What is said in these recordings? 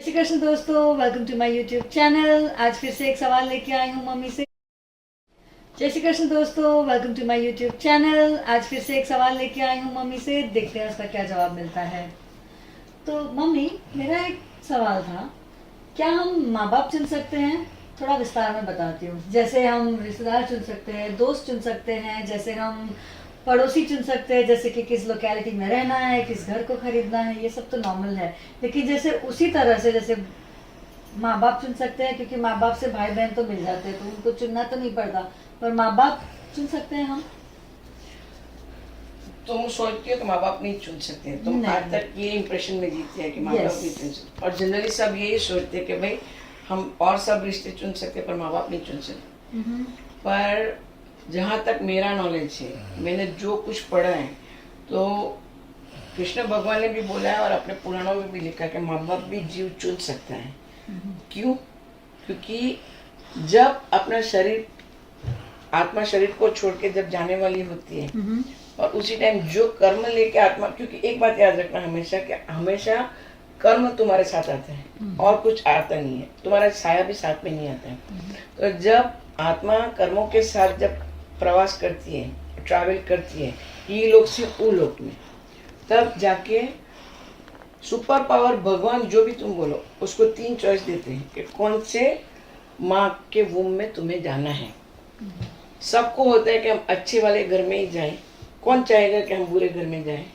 श्री कृष्ण दोस्तों, welcome to my YouTube channel. आज फिर से एक सवाल लेके आई हूँ मम्मी से। जय श्री कृष्ण दोस्तों, welcome to my YouTube channel. आज फिर से एक सवाल लेके आई हूँ मम्मी से, देखते हैं उसका क्या जवाब मिलता है। तो मम्मी, मेरा एक सवाल था, क्या हम माँ बाप चुन सकते हैं? थोड़ा विस्तार में बताती हूँ। जैसे हम रिश्तेदार चुन सकते हैं, दोस्त चुन सकते हैं, जैसे हम पड़ोसी चुन सकते हैं, जैसे कि किस लोकेलिटी में रहना है, किस घर को खरीदना है, ये सब तो नॉर्मल है। लेकिन जैसे उसी तरह से जैसे माँ बाप चुन सकते हैं, क्योंकि माँ बाप से भाई बहन तो मिल जाते हैं, तो उनको चुनना तो नहीं पड़ता, पर माँ बाप चुन सकते हैं हम। तुम सोचती हो कि माँ बाप नहीं चुन सकते, तुम आज तक ये इंप्रेशन में जीती है कि माँ बाप नहीं चुन सकते, और जनरली सब यही सोचते हैं कि भाई हम और सब रिश्ते चुन सकते पर माँ बाप नहीं चुन सकते। पर जहाँ तक मेरा नॉलेज है, मैंने जो कुछ पढ़ा है, तो कृष्ण भगवान ने भी बोला है और अपने पुराणों में भी लिखा है कि माँ बाप भी जीव चुन सकता है। क्यों? क्योंकि जब अपना शरीर, आत्मा शरीर को छोड़ के जब जाने वाली होती है, और उसी टाइम जो कर्म लेके आत्मा, क्योंकि एक बात याद रखना हमेशा कि हमेशा कर्म तुम्हारे साथ आता है और कुछ आता नहीं है, तुम्हारा साया भी साथ में नहीं आता है। तो जब आत्मा कर्मों के साथ जब प्रवास करती है, ट्रैवल करती है ये लोक से वो लोक में, तब जाके सुपर पावर भगवान जो भी तुम बोलो उसको 3 चॉइस देते हैं कि कौन से माँ के वूम में तुम्हें जाना है। सबको होता है कि हम अच्छे वाले घर में ही जाएं, कौन चाहेगा कि हम बुरे घर में जाएं।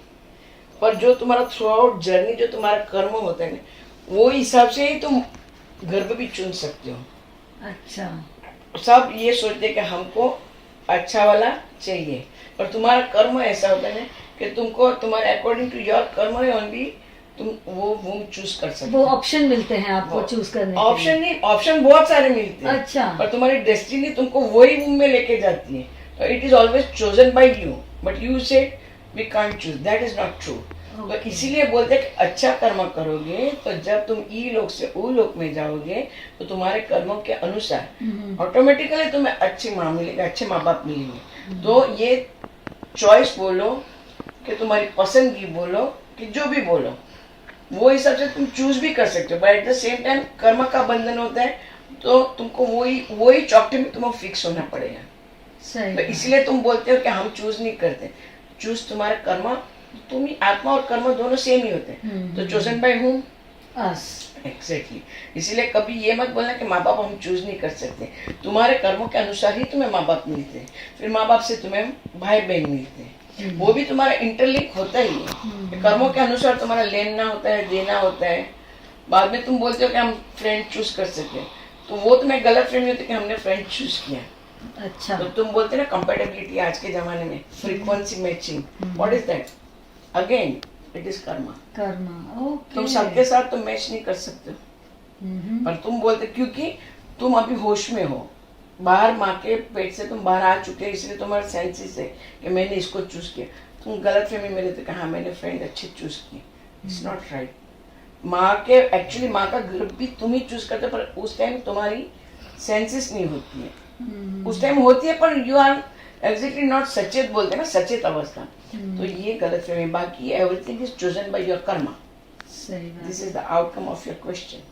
पर जो तुम्हारा थ्रू आउट जर्नी, जो तुम्हारा कर्म होता है ना, वो हिसाब से ही तुम घर पे भी चुन सकते हो। अच्छा, सब ये सोचते हैं कि हमको अच्छा वाला चाहिए, पर तुम्हारा कर्म ऐसा होता है ना कि तुमको तुम्हारे अकॉर्डिंग टू योर कर्म ओनली तुम वो चूज कर सकते हो। वो ऑप्शन मिलते हैं आपको चूज करने के लिए? ऑप्शन नहीं, ऑप्शन बहुत सारे मिलते हैं। अच्छा, पर तुम्हारी डेस्टिनी तुमको वही वूम में लेके जाती है। तो it is always chosen by you, but you say we can't choose, that is not true. तो इसीलिए बोलते हैं कि अच्छा कर्म करोगे तो जब तुम ई लोक से ऊ लोक में जाओगे तो तुम्हारे कर्मों के अनुसार ऑटोमेटिकली तुम्हें अच्छी माँ मिलेगी, अच्छे माँ बाप मिलेंगे। तो ये चॉइस बोलो कि तुम्हारी पसंदगी बोलो कि जो भी बोलो, वो हिसाब से तुम चूज भी कर सकते हो। But at the same time कर्म का बंधन होता है, तो तुमको वही चौकटी में तुम्हें फिक्स होना पड़ेगा। सही। तो इसलिए तुम बोलते हो कि हम चूज नहीं करते। चूज तुम्हारे कर्म, तुम ही आत्मा और कर्म दोनों सेम ही होते हैं। तो chosen by whom? Us. Exactly. इसलिए कभी ये मत बोलना कि माँ बाप हम चूज नहीं कर सकते। तुम्हारे कर्मों के अनुसार ही तुम्हें माँ बाप मिलते हैं, फिर माँ बाप से तुम्हें भाई बहन मिलते हैं। वो भी तुम्हारा इंटरलिंक होता ही है। कर्मों के अनुसार तुम्हारा लेना होता है, देना होता है। बाद में तुम बोलते हो कि हम फ्रेंड चूज कर सके, तो वो तुम्हें गलत फ्रेंड होती है कि हमने फ्रेंड चूज किया। अच्छा, तो तुम बोलते ना कंपैटिबिलिटी आज के जमाने में, frequency matching, what is that? Again it is Karma. Karma, okay. तुम सबके साथ तुम मैच नहीं कर सकते, पर तुम बोलते क्योंकि तुम अभी होश में हो, बाहर माँ के पेट से तुम बाहर आ चुके, इसलिए तुम्हारे सेंसेस है कि मैंने इसको चूज किया। तुम गलत फहमी में रहते कि हाँ मैंने फ्रेंड अच्छी चूज की। It's not right. माँ के एक्चुअली माँ का घर भी तुम ही चूज करते, पर उस टाइम तुम्हारी सेंसेस नहीं होती है। उस टाइम होती है पर यू आर एग्जैक्टली नॉट सचेत, बोलते ना, सचेत अवस्था। तो ये गलत फहमी। बाकी everything is chosen by your Karma. सही बात। This is the outcome of your question.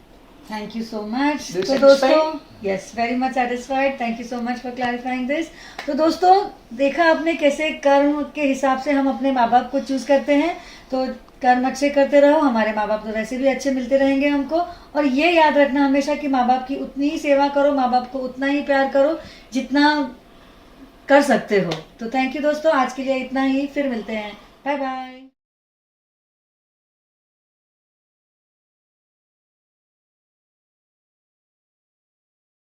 Thank you so much. Do you तो satisfied? दोस्तों, yes, very much satisfied. Thank you so much for clarifying this. तो दोस्तों, देखा आपने कैसे कर्म के हिसाब से हम अपने माँ बाप को चूज करते हैं। तो कर्म अच्छे करते रहो, हमारे माँ बाप तो वैसे भी अच्छे मिलते रहेंगे हमको। और ये याद रखना हमेशा कि माँ बाप की उतनी ही सेवा करो, माँ बाप को उतना ही प्यार करो जितना कर सकते हो। तो थैंक यू दोस्तों, आज के लिए इतना ही। फिर मिलते हैं। Bye bye.